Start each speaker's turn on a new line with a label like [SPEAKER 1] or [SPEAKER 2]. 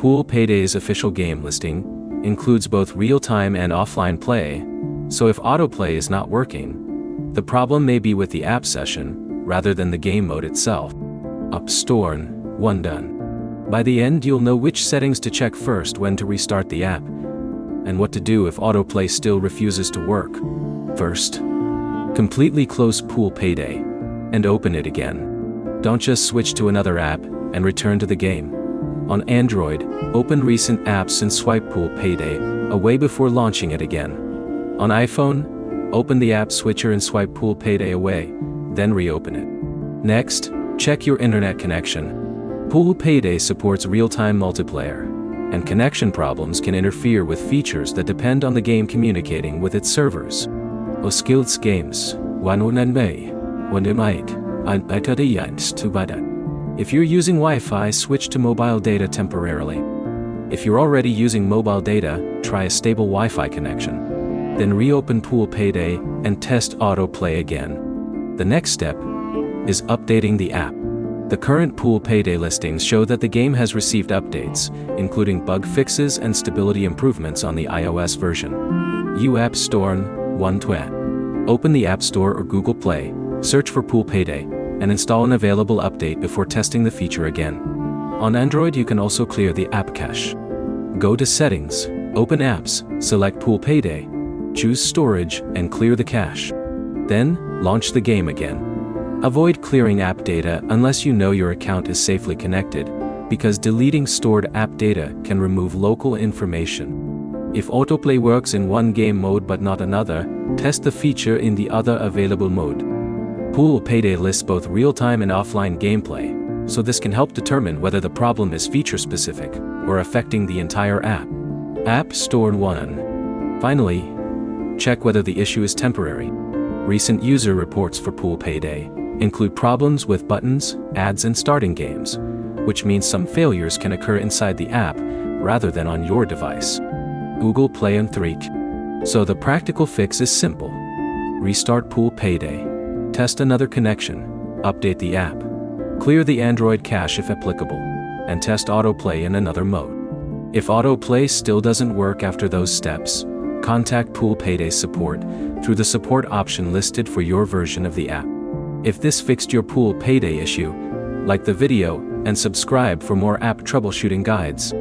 [SPEAKER 1] Pool Payday's official game listing includes both real-time and offline play, so if autoplay is not working, the problem may be with the app session rather than the game mode itself. App Store 1 done. By the end, you'll know which settings to check first, when to restart the app, and what to do if autoplay still refuses to work. First, completely close Pool Payday and open it again. Don't just switch to another app and return to the game. On Android, open recent apps and swipe Pool Payday away before launching it again. On iPhone, open the app switcher and swipe Pool Payday away, then reopen it. Next, check your internet connection. Pool Payday supports real-time multiplayer, and connection problems can interfere with features that depend on the game communicating with its servers. Skills games, If you're using Wi-Fi, switch to mobile data temporarily. If you're already using mobile data, try a stable Wi-Fi connection. Then reopen Pool Payday and test autoplay again. The next step is updating the app. The current Pool Payday listings show that the game has received updates, including bug fixes and stability improvements on the iOS version. App Store 1 Open the App Store or Google Play, search for Pool Payday, and install an available update before testing the feature again. On Android, you can also clear the app cache. Go to Settings, open Apps, select Pool Payday, choose Storage, and clear the cache. Then, launch the game again. Avoid clearing app data unless you know your account is safely connected, because deleting stored app data can remove local information. If autoplay works in one game mode but not another, test the feature in the other available mode. Pool Payday lists both real-time and offline gameplay, so this can help determine whether the problem is feature-specific or affecting the entire app. App Store 1. Finally, check whether the issue is temporary. Recent user reports for Pool Payday include problems with buttons, ads, and starting games, which means some failures can occur inside the app rather than on your device. Google Play and 3. So the practical fix is simple. Restart Pool Payday. Test another connection, update the app, clear the Android cache if applicable, and test autoplay in another mode. If autoplay still doesn't work after those steps, contact Pool Payday support through the support option listed for your version of the app. If this fixed your Pool Payday issue, like the video and subscribe for more app troubleshooting guides.